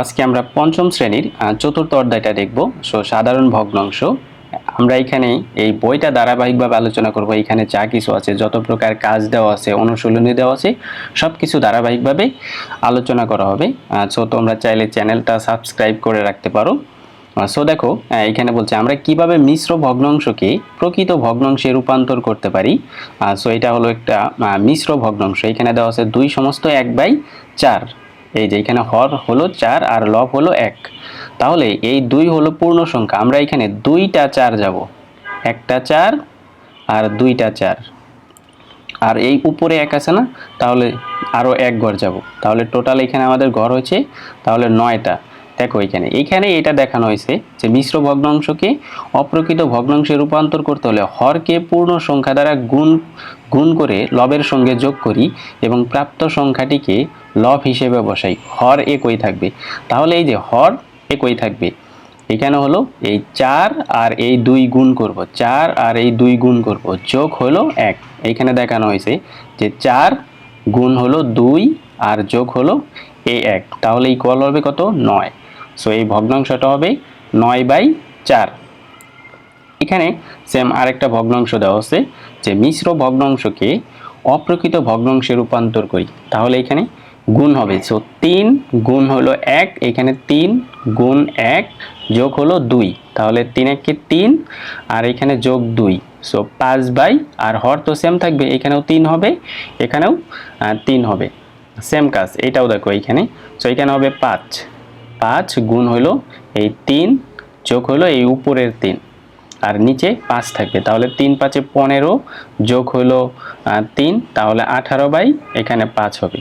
আজকে আমরা পঞ্চম শ্রেণীর চতুর্থ অধ্যায়টা দেখব। সাধারণ ভগ্নাংশ। আমরা এখানে এই বইটা ধারাবাহিকভাবে আলোচনা করব। এখানে যা কিছু আছে, যত প্রকার কাজ দেওয়া আছে, অনুশীলনী দেওয়া আছে, সব কিছু ধারাবাহিকভাবে আলোচনা করা হবে। তোমরা চাইলে চ্যানেলটা সাবস্ক্রাইব করে রাখতে পারো। দেখো, এখানে বলছে আমরা কিভাবে মিশ্র ভগ্নাংশকে প্রকৃত ভগ্নাংশে রূপান্তর করতে পারি। এটা হলো একটা মিশ্র ভগ্নাংশ। এখানে দেওয়া আছে 2/1/4। এই যে এখানে হর হলো 4 আর লব হলো 1। তাহলে এই 2 হলো পূর্ণ সংখ্যা। আমরা এখানে 2টা 4 যাব, একটা 4 আর 2টা 4, আর এই উপরে 1 আছে না, তাহলে আরও 1 ঘর যাব। তাহলে টোটাল এখানে আমাদের ঘর হয়েছে তাহলে 9টা। দেখো এখানে এটা দেখানো হয়েছে যে মিশ্র ভগ্নাংশকে অপ্রকৃত ভগ্নাংশে রূপান্তর করতে হলে হরকে পূর্ণ সংখ্যা দ্বারা গুণ করে লবের সঙ্গে যোগ করি এবং প্রাপ্ত সংখ্যাটিকে লব হিসেবে বসাই। হর একই থাকবে। তাহলে এই যে হর একই থাকবে, এখানে হলো এই 4 আর এই 2 গুণ করব, 4 আর এই 2 গুণ করব, যোগ হলো 1। এইখানে দেখানো হয়েছে যে 4 গুণ হলো 2 আর যোগ হলো এই 1, তাহলে ইকুয়াল হবে কত? 9। এই ভগ্নাংশটা হবে 9/4। এখানে সেম আরেকটা ভগ্নাংশ দেওয়া আছে যে মিশ্র ভগ্নাংশকে অপ্রকৃত ভগ্নাংশে রূপান্তর করি। তাহলে এখানে গুণ হবে। 3 গুণ হলো 1, এখানে 3 গুণ 1 যোগ হলো 2, তাহলে 3 1 3 আর এখানে যোগ 2, 5 আর হর তো সেম থাকবে, এখানেও 3 হবে, এখানেও 3 হবে, সেম কাজ। এটাও দেখো এখানে। এখানে হবে 5 গুণ হলো এই 3 যোগ হলো এই উপরের 3 আর নিচে 5 থাকবে, তাহলে 3 5 15 যোগ হলো 3, তাহলে 18 এখানে 5 হবে।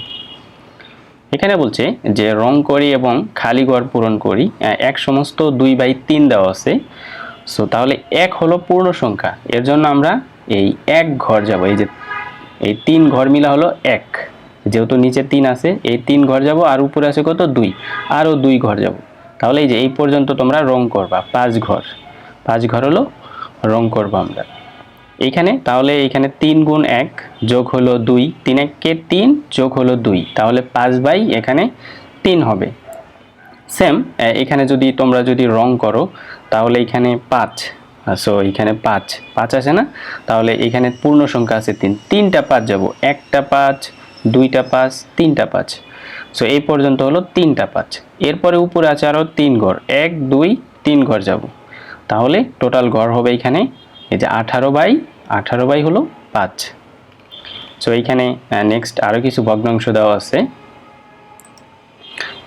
এখানে বলছে যে রং করি এবং খালি ঘর পূরণ করি। এক সমস্ত 2/3 দেওয়া আছে। তাহলে 1 হলো পূর্ণ সংখ্যা, এর জন্য আমরা এই 1 ঘর যাব। এই যে এই 3 ঘর মিলা হলো 1, যেহেতু নিচে 3 আছে, এই 3 ঘর যাব আর উপরে আছে কত? 2, আরও 2 ঘর যাব। তাহলে এই যে এই পর্যন্ত তোমরা রং করবা, 5 ঘর হলো রং করবো আমরা এইখানে। তাহলে এইখানে 3 গুণ 1 যোগ হলো 2, 3 1 3 যোগ হলো 2, তাহলে 5 এখানে 3 হবে। সেম এখানে তোমরা যদি রং করো তাহলে এখানে 5, এখানে 5 আছে না, তাহলে এখানে পূর্ণ সংখ্যা আছে 3, 3টা 5 যাব, একটা 5 2টা 5 3টা 5। এই পর্যন্ত হলো 3টা 5। এরপরে উপরে আছে আরও 3 ঘর, 1 2 3 ঘর যাব, তাহলে টোটাল ঘর হবে এখানে এই যে 18 হলো 5। এইখানে নেক্সট আরও কিছু ভগ্নাংশ দেওয়া আছে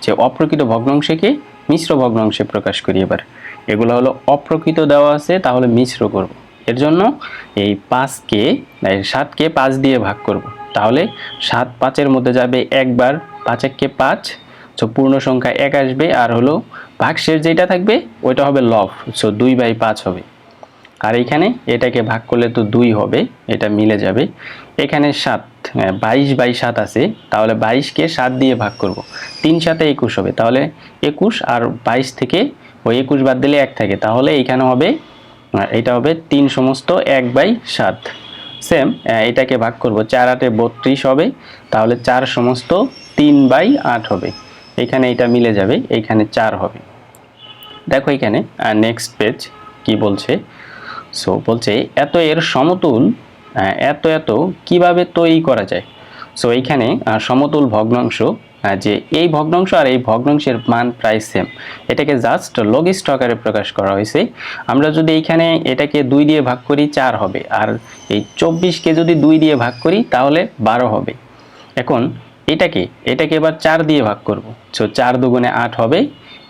যে অপ্রকৃত ভগ্নাংশকে মিশ্র ভগ্নাংশে প্রকাশ করি। এবার এগুলো হলো অপ্রকৃত দেওয়া আছে, তাহলে মিশ্র করব। এর জন্য এই 7কে 5 দিয়ে ভাগ করব, তাহলে 7 5-এর মধ্যে যাবে একবার, 5 1 5, পূর্ণ সংখ্যা 1 আসবে, আর হলো ভাগশেষ যেটা থাকবে ওইটা হবে লব, 2/5 হবে। আর এখানে এটাকে ভাগ করলে তো 2 হবে, এটা মিলে যাবে। এখানে 22/7 আছে, তাহলে 22কে 7 দিয়ে ভাগ করব, 3 7 21 হবে, তাহলে 21, আর 22 থেকে ওই 21 বাদ দিলে 1 থাকে, তাহলে এখানে হবে এটা হবে 3/7। সেম এটাকে ভাগ করব, 4 8 32 হবে, তাহলে 4/3/8 হবে। এখানে এটা মিলে যাবে, এখানে 4 হবে। দেখো এখানে নেক্সট পেজ কি বলছে। বলছে এত এর সমতুল এত কিভাবে তৈরি করা যায়। এইখানে সমতুল ভগ্নাংশ, যে এই ভগ্নাংশ আর এই ভগ্নাংশের মান প্রায় সেম, এটাকে জাস্ট লঘিষ্ঠ আকারে প্রকাশ করা হয়েছে। আমরা যদি এইখানে এটাকে 2 দিয়ে ভাগ করি 4 হবে, আর এই 24কে যদি 2 দিয়ে ভাগ করি তাহলে 12 হবে। এখন এটাকে এবার 4 দিয়ে ভাগ করব, 4 2 8 হবে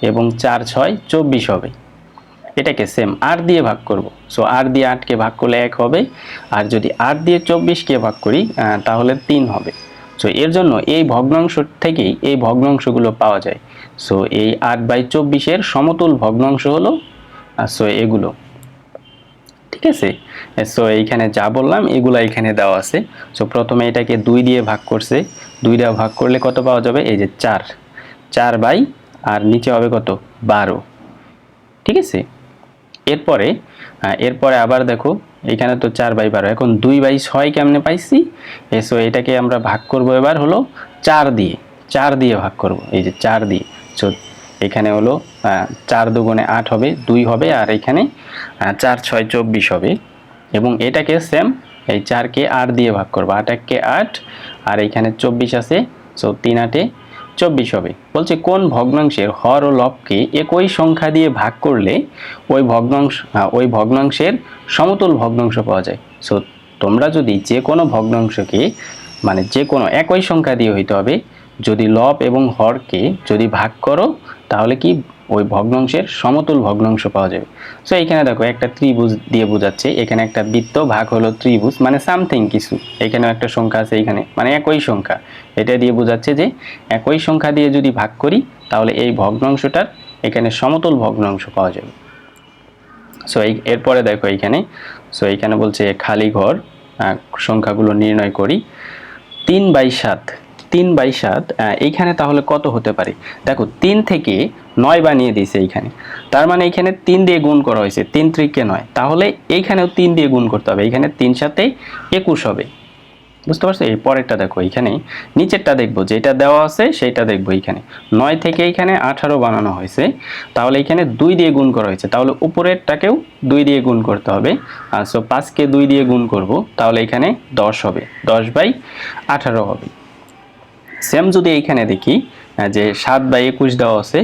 এবং 4 6 24 হবে। এটাকে সেম 8 দিয়ে ভাগ করব, 8 দিয়ে 8কে ভাগ করলে 1 হবে, আর যদি 8 দিয়ে 24কে ভাগ করি তাহলে 3 হবে। এর জন্য এই ভগ্নাংশ থেকেই এই ভগ্নাংশগুলো পাওয়া যায়। এই 8/24-এর সমতুল ভগ্নাংশ হলো এগুলো, ঠিক আছে। এইখানে যা বললাম এগুলো এখানে দেওয়া আছে। প্রথমে এটাকে 2 দিয়ে ভাগ করছে, 2 দিয়ে ভাগ করলে কত পাওয়া যাবে? এই যে 4 বাই, আর নিচে হবে কত? 12, ঠিক আছে। এরপরে আবার দেখো এখানে তো 4/12, এখন 2/6 কেমনে পাইছি? এটাকে আমরা ভাগ করব এবার হলো 4 দিয়ে ভাগ করব, এই যে 4 দিয়ে। এখানে হলো 4 দুগুণে 8 হবে, 2 হবে, আর এখানে 4 6 24 হবে। এবং এটাকে সেম এই 4কে 8 দিয়ে ভাগ করবো, 8 1 8, আর এখানে 24 আছে, সো 3 8 24 হবে। বলছে কোন ভগ্নাংশের হর ও লবকে একই সংখ্যা দিয়ে ভাগ করলে ওই ভগ্নাংশের সমতুল ভগ্নাংশ পাওয়া যায়। সো তোমরা যদি যে কোনো ভগ্নাংশকে মানে যে কোনো একই সংখ্যা দিয়ে হইতে হবে, যদি লব এবং হরকে যদি ভাগ করো তাহলে কি ওই ভগ্নাংশের সমতুল ভগ্নাংশ পাওয়া যাবে। সো এখানে দেখো একটা ত্রিভুজ দিয়ে বোঝাচ্ছে, এখানে একটা বৃত্ত ভাগ হলো ত্রিভুজ, মানে সামথিং কিছু, এখানেও একটা সংখ্যা আছে, এখানে মানে একই সংখ্যা, এটা দিয়ে বোঝাচ্ছে যে একই সংখ্যা দিয়ে যদি ভাগ করি তাহলে এই ভগ্নাংশটার এখানে সমতুল ভগ্নাংশ পাওয়া যাবে। সো এরপরে দেখো এইখানে বলছে খালি ঘর সংখ্যাগুলো নির্ণয় করি। 3/7, 3/7 এইখানে তাহলে কত হতে পারে? দেখো 3 থেকে 9 বানিয়ে দিয়েছে এইখানে, তার মানে এইখানে 3 দিয়ে গুণ করা হয়েছে, 3 3 কে 9, তাহলে এইখানেও 3 দিয়ে গুণ করতে হবে, এইখানে 3 7 21 হবে। বুঝতে পারছো? এই পরেরটা দেখো, এইখানে নিচেরটা দেখবো, যেটা দেওয়া আছে সেইটা দেখবো। এইখানে 9 থেকে এইখানে 18 বানানো হয়েছে, তাহলে এইখানে 2 দিয়ে গুণ করা হয়েছে, তাহলে উপরেরটাকেও 2 দিয়ে গুণ করতে হবে। সো 5কে 2 দিয়ে গুণ করব, তাহলে এখানে 10 হবে, 10/18 হবে। সেম যদি এইখানে দেখি যে 7/21 দেওয়া আছে,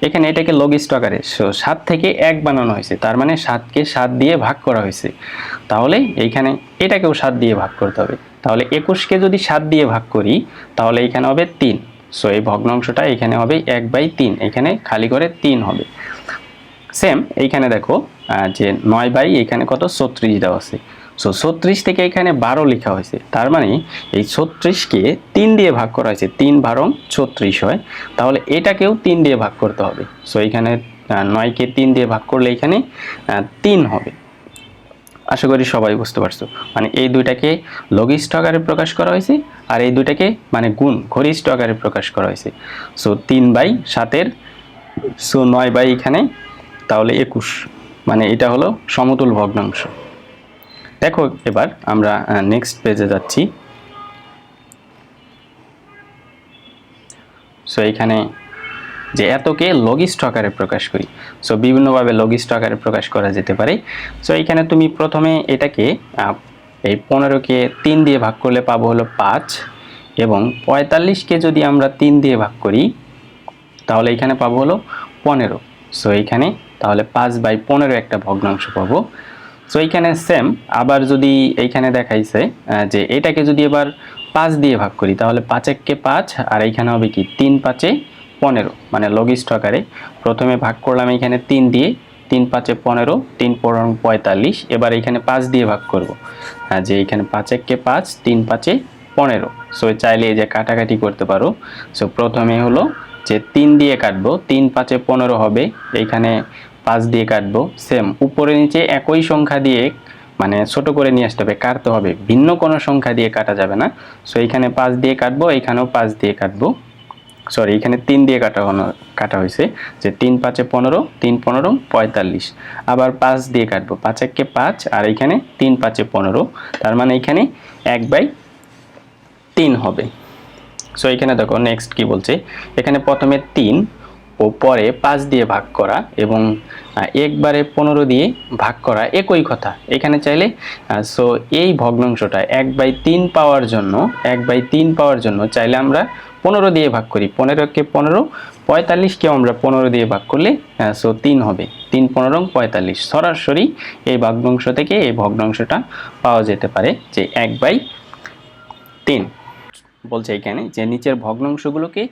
এখানে এটাকে লঘিষ্ঠ আকারে 7 থেকে 1 বানানো হয়েছে, তার মানে 7কে 7 দিয়ে ভাগ করা হয়েছে, তাহলে এইখানে এটাকেও 7 দিয়ে ভাগ করতে হবে, তাহলে 21কে যদি 7 দিয়ে ভাগ করি তাহলে এখানে হবে 3। সো এই ভগ্নাংশটা এখানে হবে 1/3, এখানে খালি করে 3 হবে। সেম এইখানে দেখো যে 9 এখানে কত 36 দেওয়া আছে, সো 36 থেকে এখানে 12 লেখা হয়েছে, তার মানে এই 36কে 3 দিয়ে ভাগ করা হয়েছে, 3 12 36 হয়, তাহলে এটাকেও 3 দিয়ে ভাগ করতে হবে। সো এখানে 9কে 3 দিয়ে ভাগ করলে এখানে 3 হবে। আশা করি সবাই বুঝতে পারছো, মানে এই দুইটাকে লঘিষ্ঠ আকারে প্রকাশ করা হয়েছে, আর এই দুইটাকে মানে গুণ ঘনিষ্ঠ আকারে প্রকাশ করা হয়েছে। সো 3/7, সো 9 এখানে তাহলে 21, মানে এটা হলো সমতুল ভগ্নাংশ। দেখো এবার আমরা নেক্সট পেজে যাচ্ছি। সো এখানে যে এতকে লঘিষ্ঠ আকারে প্রকাশ করি, সো বিভিন্নভাবে লঘিষ্ঠ আকারে প্রকাশ করা যেতে পারে। সো এখানে তুমি প্রথমে এটাকে এই 15কে 3 দিয়ে ভাগ করলে পাবো হলো 5, এবং 45কে যদি আমরা 3 দিয়ে ভাগ করি তাহলে এখানে পাবো হলো 15। সো এইখানে তাহলে 5/15 একটা ভগ্নাংশ পাবো। সো এইখানে সেম আবার যদি এইখানে দেখাইছে যে এটাকে যদি এবার 5 দিয়ে ভাগ করি তাহলে 5 1 5, আর এইখানে হবে কি 3 5 15, মানে লঘিষ্ঠ আকারে প্রথমে ভাগ করলাম এখানে 3 দিয়ে, 3 5 15, 3 15 45, এবার এখানে 5 দিয়ে ভাগ করব, যে এখানে 5 1 5, 3 5 15। সো চাইলে এই যে কাটাকাটি করতে পারো। সো প্রথমে হলো যে 3 দিয়ে কাটবো, 3 5 15 হবে, এইখানে 5 দিয়ে কাটবো, সেম উপরে নিচে একই সংখ্যা দিয়ে মানে ছোট করে নিয়ে আসতে হবে, কাটতে হবে, ভিন্ন কোনো সংখ্যা দিয়ে কাটা যাবে না। সো এইখানে 5 দিয়ে কাটবো, এইখানেও 5 দিয়ে কাটবো, সরি এখানে 3 দিয়ে কাটা হয়েছে, যে 3 5 15, 3 15 45, আবার 5 দিয়ে কাটবো, 5 1 5, আর এখানে 3 5 15, তার মানে এখানে 1/3 হবে। সো এখানে দেখো নেক্সট কি বলছে, এখানে প্রথমে 3 ও পরে 5 দিয়ে ভাগ করা এবং একবারে 15 দিয়ে ভাগ করা একই কথা। এখানে চাইলে সো এই ভগ্নাংশটা 1/3 পাওয়ার জন্য চাইলে আমরা 15 দিয়ে ভাগ করি, 15কে 15, 45কেও আমরা 15 দিয়ে ভাগ করলে সো 3 হবে, 3 15 45, সরাসরি এই ভগ্নাংশ থেকে এই ভগ্নাংশটা পাওয়া যেতে পারে যে 1/3। বলছে এখানে যে নিচের ভগ্নাংশগুলোকে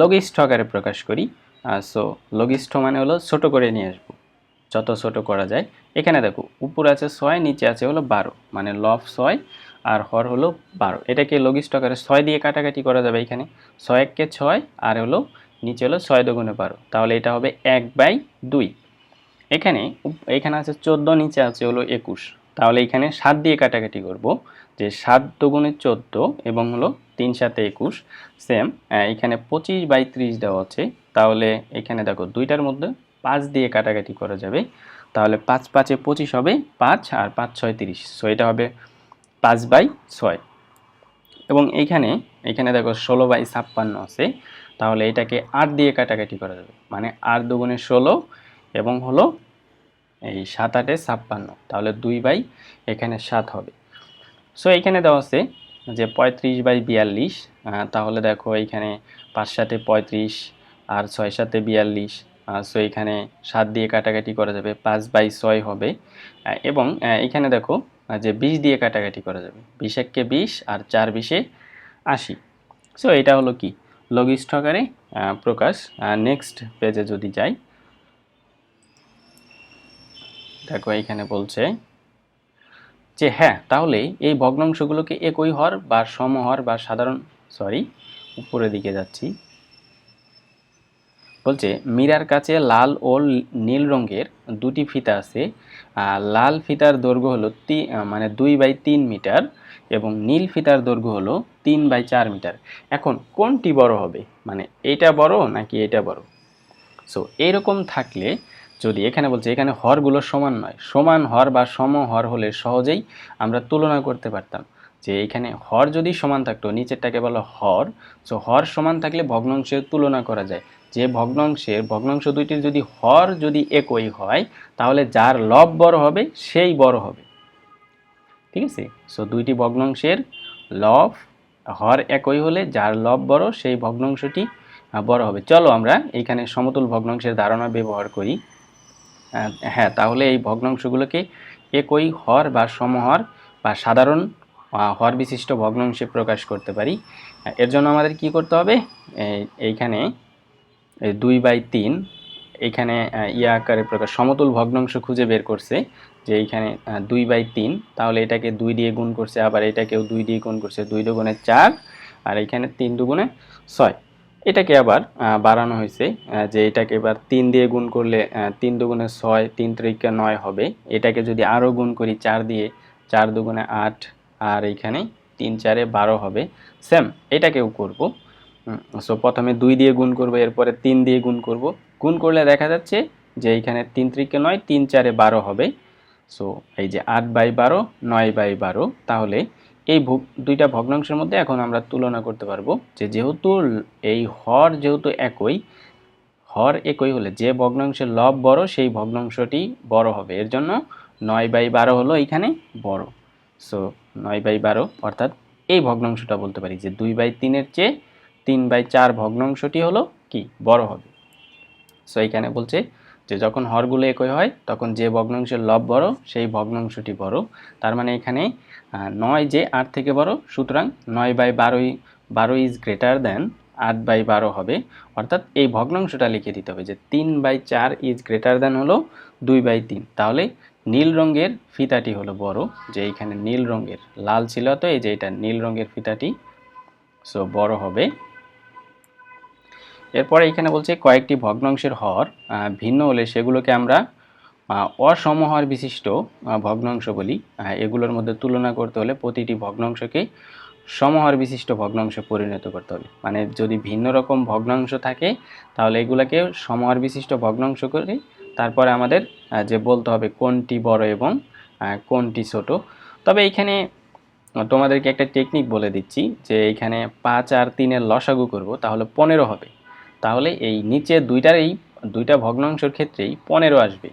লঘিষ্ঠ আকারে প্রকাশ করি। সো লঘিষ্ঠ মানে হলো ছোট করে নিয়ে আসবো, যত ছোট করা যায়। এখানে দেখো উপরে আছে 6, নিচে আছে হলো 12, মানে লব 6 আর হর হলো 12, এটাকে লঘিষ্ঠ আকারে 6 দিয়ে কাটাকাটি করা যাবে। এখানে 6 1 6, আর হলো নিচে হলো 6 2 12, তাহলে এটা হবে 1/2। এখানে আছে 14, নিচে আছে হলো 21, তাহলে এখানে 7 দিয়ে কাটাকাটি করব, যে 7 2 14 এবং হলো 3 7 21। সেম এখানে 25/30 দেওয়া আছে, তাহলে এখানে দেখো দুইটার মধ্যে 5 দিয়ে কাটাকাটি করা যাবে, তাহলে 5 5 25 হবে 5, আর 5 6 30, সো এটা হবে 5/6। এবং এখানে দেখো 16/56 আছে, তাহলে এটাকে 8 দিয়ে কাটাকাটি করা যাবে, মানে 8 দুগুণে 16 এবং হলো এই 7 8 56, তাহলে 2 বাই এখানে 7 হবে। সো এইখানে দেওয়া আছে যে 35 বাই 42, তাহলে দেখো এইখানে 5 7 35 আর 6 7 42, সো এখানে 7 দিয়ে কাটাকাটি করা যাবে, 5 বাই 6 হবে। এবং এখানে দেখো যে 20 দিয়ে কাটাকাটি করা যাবে, 20 1 20 আর 4 20 80। সো এটা হলো কি লঘিষ্ঠ আকারে প্রকাশ। নেক্সট পেজে যদি যাই, দেখো এখানে বলছে যে হ্যাঁ, তাহলে এই ভগ্নাংশগুলোকে একই হর বা সমহর বা সাধারণ, উপরের দিকে যাচ্ছি, বলছে মীরার কাছে লাল ও নীল রঙের দুটি ফিতা আছে। লাল ফিতার দৈর্ঘ্য হলো 2/3 মিটার এবং নীল ফিতার দৈর্ঘ্য হলো 3/4 মিটার। এখন কোনটি বড় হবে, মানে এটা বড় নাকি এটা বড়? সো এইরকম থাকলে যদি এখানে বলছে এখানে হরগুলো সমান নয়, সমান হর বা সমহর হলে সহজেই আমরা তুলনা করতে পারতাম যে এখানে হর যদি সমান থাকতো, নিচেরটাকে বলা হর, সো হর সমান থাকলে ভগ্নাংশের তুলনা করা যায়। যে ভগ্নাংশ দুইটির যদি হর যদি একই হয় তাহলে যার লব বড় হবে সেই বড় হবে, ঠিক আছে? সো দুইটি ভগ্নাংশের লব হর একই হলে যার লব বড় সেই ভগ্নাংশটি বড় হবে। চলো আমরা এখানে সমতুল ভগ্নাংশের ধারণা ব্যবহার করি। হ্যাঁ, তাহলে এই ভগ্নাংশগুলোকে একই হর বা সমহর বা সাধারণ হর বিশিষ্ট ভগ্নাংশে প্রকাশ করতে পারি। এর জন্য আমাদের কি করতে হবে, এইখানে 2/3 এখানে ইয়া আকারে প্রকাশ সমতুল ভগ্নাংশ খুঁজে বের করছে যে এইখানে 2/3, তাহলে এটাকে 2 দিয়ে গুণ করছে, আবার এটাকেও 2 দিয়ে গুণ করছে, 2 দুগুণে 4 আর এখানে 3 দুগুণে 6। এটাকে আবার বাড়ানো হয়েছে যে এটাকে এবার 3 দিয়ে গুণ করলে 3 দুগুণে 6, 3 3 9 হবে। এটাকে যদি আরও গুণ করি 4 দিয়ে, 4 দুগুণে 8 আর এইখানে 3 4 12 হবে। সেম এটাকেও করব। সো প্রথমে 2 দিয়ে গুণ করব, এরপরে 3 দিয়ে গুণ করব, গুণ করলে দেখা যাচ্ছে যে এইখানে 3 3 9, 3 4 12 হবে। সো এই যে 8/12 9/12, তাহলে এই দুইটা ভগ্নাংশের মধ্যে এখন আমরা তুলনা করতে পারবো যে যেহেতু এই হর একই হলে যে ভগ্নাংশের লব বড় সেই ভগ্নাংশটি বড় হবে, এর জন্য 9/12 হলো এখানে বড়। সো 9/12 অর্থাৎ এই ভগ্নাংশটা বলতে পারি যে 2/3-এর চেয়ে 3/4 ভগ্নাংশটি হলো কি বড় হবে। সো এখানে বলছে যে যখন হরগুলো একই হয় তখন যে ভগ্নাংশের লব বড় সেই ভগ্নাংশটি বড়। তার মানে এখানে 9 যে 8 থেকে বড়, সুতরাং 9/12 ইজ গ্রেটার দেন 8/12 হবে। অর্থাৎ এই ভগ্নাংশটা লিখে দিতে হবে যে 3/4 ইজ গ্রেটার দেন হলো 2/3। তাহলে নীল রঙের ফিতাটি হলো বড়, যে এইখানে নীল রঙের, লাল ছিল তো এই যে এটা নীল রঙের ফিতাটি, সো বড় হবে। এরপরে এখানে বলছে কয়েকটি ভগ্নাংশের হর ভিন্ন হলে সেগুলোকে আমরা অসমহর বিশিষ্ট ভগ্নাংশ বলি। এগুলোর মধ্যে তুলনা করতে হলে প্রতিটি ভগ্নাংশকে সমহর বিশিষ্ট ভগ্নাংশে পরিণত করতে হবে। মানে যদি ভিন্ন রকম ভগ্নাংশ থাকে তাহলে এগুলোকে সমহর বিশিষ্ট ভগ্নাংশ করে তারপরে আমাদের যে বলতে হবে কোনটি বড় এবং কোনটি ছোট। তবে এখানে তোমাদেরকে একটা টেকনিক বলে দিচ্ছি যে এখানে 5 আর 3-এর লসাগু করব তাহলে 15 হবে। তাহলে এই নিচে দুইটা ভগ্নাংশের ক্ষেত্রেই 15 আসবে,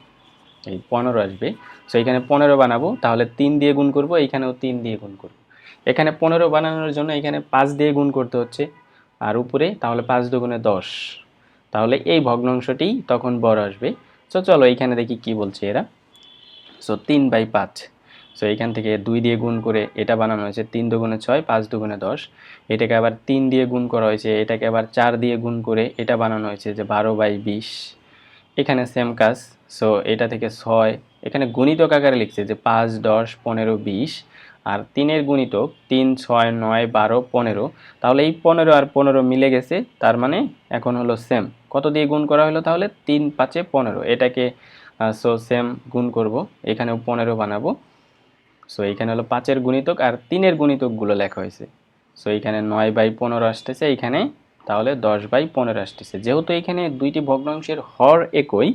এই 15 আসবে। সো এখানে 15 বানাবো, তাহলে 3 দিয়ে গুণ করব, এইখানেও 3 দিয়ে গুণ করব। এখানে 15 বানানোর জন্য এখানে 5 দিয়ে গুণ করতে হচ্ছে আর উপরে, তাহলে 5 দুগুণে 10, তাহলে এই ভগ্নাংশটি তখন বড় আসবে। সো চলো এইখানে দেখি কি বলছে এরা। সো 3/5, সো এইখান থেকে 2 দিয়ে গুণ করে এটা বানানো হয়েছে 3 দুগুণে 6, 5 দুগুণে 10। এটাকে আবার 3 দিয়ে গুণ করা হয়েছে, এটাকে আবার 4 দিয়ে গুণ করে এটা বানানো হয়েছে যে 12/20। এখানে সেম কাজ। সো এটা থেকে 6, এখানে গুণিতক আকারে লিখছে যে 5 10 15 20 আর 3-এর গুণিতক 3 6 9 12 15। তাহলে এই 15 আর 15 মিলে গেছে, তার মানে এখন হলো সেম। কত দিয়ে গুণ করা হলো তাহলে 3 5 15, এটাকে সো সেম গুণ করব, এখানেও 15 বানাবো। সো এইখানে হলো 5-এর গুণিতক আর 3-এর গুণিতকগুলো লেখা হয়েছে। সো এইখানে 9/15 আসতেছে, এইখানে তাহলে 10/15 আসতেছে। যেহেতু এখানে দুইটি ভগ্নাংশের হর একই,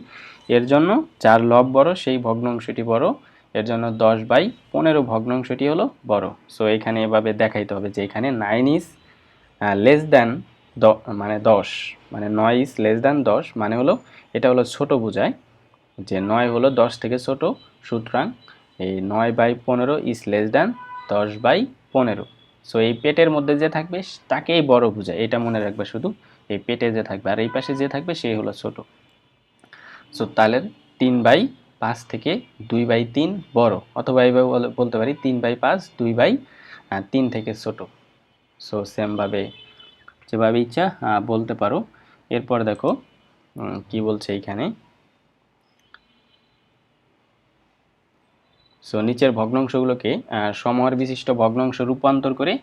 এর জন্য যার লব বড় সেই ভগ্নাংশটি বড়, এর জন্য 10/15 ভগ্নাংশটি হলো বড়। সো এখানে এভাবে দেখাইতে হবে যে এখানে 9 ইজ লেস দ্যান মানে 10, মানে 9 ইজ লেস দ্যান 10, মানে হলো এটা হলো ছোট বোঝায়, যে 9 হলো 10 থেকে ছোট, সুতরাং এই 9/15 ইজ লেস দ্যান 10/15। সো এই পেটের মধ্যে যে থাকবে তাকেই বড় বোঝায়, এটা মনে রাখবে শুধু, এই পেটে যে থাকবে আর এই পাশে যে থাকবে সেই হলো ছোট। সো তাহলে 3/5 থেকে 2/3 বড়, অথবা এইভাবে বলতে পারি 3/5 2/3 থেকে ছোট। সো সেমভাবে যেভাবে ইচ্ছা বলতে পারো। এরপর দেখো কি বলছে এইখানে। সো নিচের ভগ্নাংশগুলোকে সমহার বিশিষ্ট ভগ্নাংশ রূপান্তর করে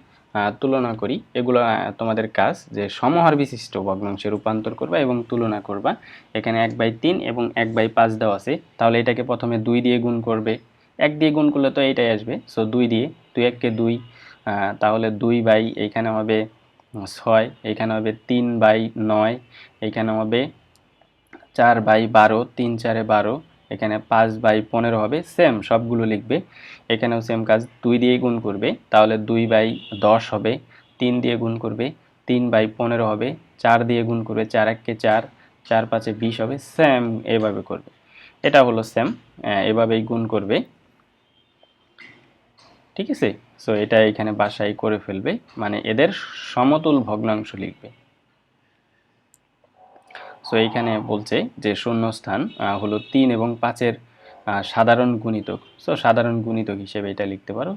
তুলনা করি। এগুলো তোমাদের কাজ, যে সমহার বিশিষ্ট ভগ্নাংশে রূপান্তর করবা এবং তুলনা করবা। এখানে 1/3 এবং 1/5 দেওয়া আছে, তাহলে এটাকে প্রথমে 2 দিয়ে গুণ করবে। 1 দিয়ে গুণ করলে তো এইটাই আসবে, সো 2 দিয়ে, 2 1 কে 2, তাহলে 2 এইখানে হবে 6, এইখানে হবে 3/9, এইখানে হবে 4/12, 3 4 12, এখানে 5/15 হবে। সেম সবগুলো লিখবে, এখানেও সেম কাজ, 2 দিয়ে গুণ করবে, তাহলে 2/10 হবে। 3 দিয়ে গুণ করবে, 3/15 হবে। 4 দিয়ে গুণ করবে, 4 1 কে 4, 4 5 20 হবে। সেম এভাবে করবে, এটা হলো সেম, এভাবেই গুণ করবে, ঠিক আছে। সো এটা এখানে বাসায় করে ফেলবে, মানে এদের সমতুল ভগ্নাংশ লিখবে। সো এইখানে বলছে যে শূন্যস্থান হলো 3 এবং 5-এর সাধারণ গুণিতক। সো সাধারণ গুণিতক হিসেবে এটা লিখতে পারো।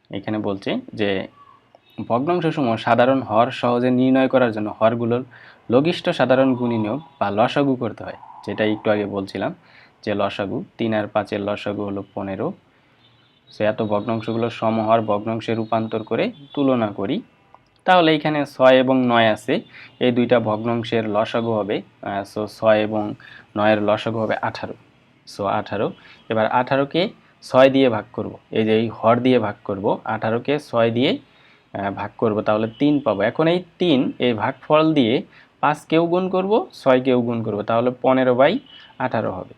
এখানে বলছে যে ভগ্নাংশসমূহ সাধারণ হর সহজে নির্ণয় করার জন্য হরগুলোর লঘিষ্ঠ সাধারণ গুণিতক বা লসাগু করতে হয়, যেটা একটু আগে বলছিলাম যে লসাগু। 3 আর 5-এর লসাগু হলো 15। সো এত ভগ্নাংশগুলো সমহর ভগ্নাংশে রূপান্তর করে তুলনা করি। তাহলে এখানে 6 এবং 9 আছে, এই দুইটা ভগ্নাংশের লসাগু হবে, সো 6 এবং 9-এর লসাগু হবে 18। সো 18, এবার 18কে 6 দিয়ে ভাগ করব, এই যে এই হর দিয়ে ভাগ করব, 18কে 6 দিয়ে ভাগ করব, তাহলে 3 পাবো। এখন এই 3 এই ভাগফল দিয়ে 5কেও গুণ করব, 6কেও গুণ করব, তাহলে 15/18 হবে।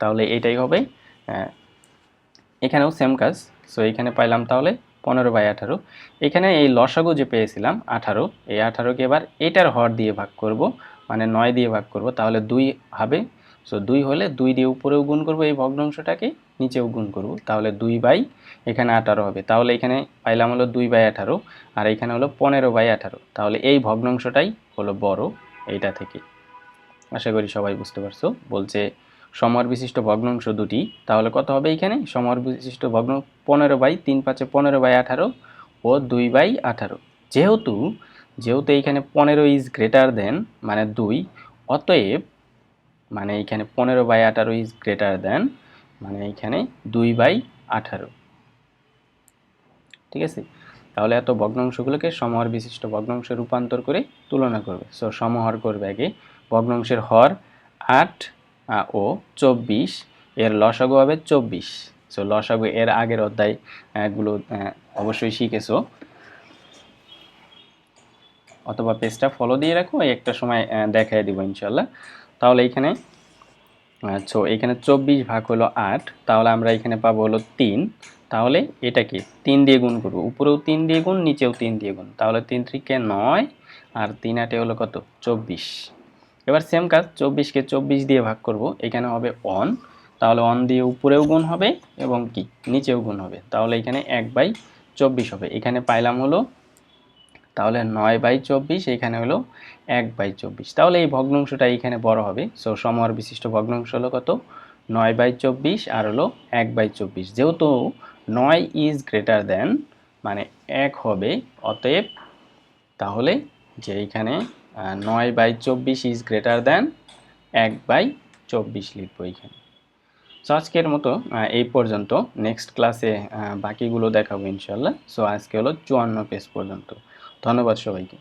তাহলে এটাই হবে, এখানেও সেম কাজ। সো এখানে পাইলাম তাহলে 15/18। এখানে এই লসাগু যে পেয়েছিলাম 18, এই 18কে এবার এটার হর দিয়ে ভাগ করব, মানে 9 দিয়ে ভাগ করব, তাহলে 2 হবে। সো 2 হলে 2 দিয়ে উপরেও গুণ করব এই ভগ্নাংশটাকে, নিচেও গুণ করব, তাহলে 2/এখানে 18 হবে। তাহলে এখানে পাইলাম হলো 2/18, আর এখানে হলো 15/18। তাহলে এই ভগ্নাংশটাই হলো বড় এইটা থেকে। আশা করি সবাই বুঝতে পারছো। বলছে সমহার বিশিষ্ট ভগ্নাংশ দুটি, তাহলে কত হবে এইখানে সমহার বিশিষ্ট ভগ্ন 15/3 5 15/18 ও 2/18। যেহেতু এইখানে 15 ইজ গ্রেটার দেন মানে 2, অতএব মানে এইখানে 15/18 ইজ গ্রেটার দেন মানে এইখানে 2/18, ঠিক আছে। তাহলে এত ভগ্নাংশগুলোকে সমহার বিশিষ্ট ভগ্নাংশে রূপান্তর করে তুলনা করবে। সো সমহার করবে আগে, ভগ্নাংশের হর 8 ও 24, এর লসাগু হবে 24। সো লসাগু এর আগের অধ্যায় গুলো অবশ্যই শিখেছো, অথবা পেজটা ফলো দিয়ে রাখো, একটা সময় দেখাই দিব ইনশাল্লাহ। তাহলে এইখানে সো এখানে 24 ভাগ হলো 8, তাহলে আমরা এখানে পাবো হলো 3। তাহলে এটাকে 3 দিয়ে গুণ করব, উপরেও 3 দিয়ে গুণ, নিচেও 3 দিয়ে গুণ, তাহলে 3 3 9, আর 3 8 হলো কত 24। এবার সেম কাজ, 24কে 24 দিয়ে ভাগ করব, এখানে হবে 1, তাহলে 1 দিয়ে উপরেও গুণ হবে এবং কি নিচেও গুণ হবে, তাহলে এখানে 1/24 হবে। এখানে পাইলাম হলো তাহলে 9/24, এখানে হলো 1/24। তাহলে এই ভগ্নাংশটা এখানে বড় হবে। সো সমহার বিশিষ্ট ভগ্নাংশ হলো কত 9/24 আর হলো 1/24। যেহেতু 9 ইজ গ্রেটার দেন মানে 1 হবে, অতএব তাহলে যে এইখানে 9/24 ইজ গ্রেটার দেন 1/24 লিখবো এইখানে। সো আজকের মতো এই পর্যন্ত, নেক্সট ক্লাসে বাকিগুলো দেখাবো ইনশাল্লাহ। সো আজকে হলো 54 পেজ পর্যন্ত। ধন্যবাদ সবাইকে।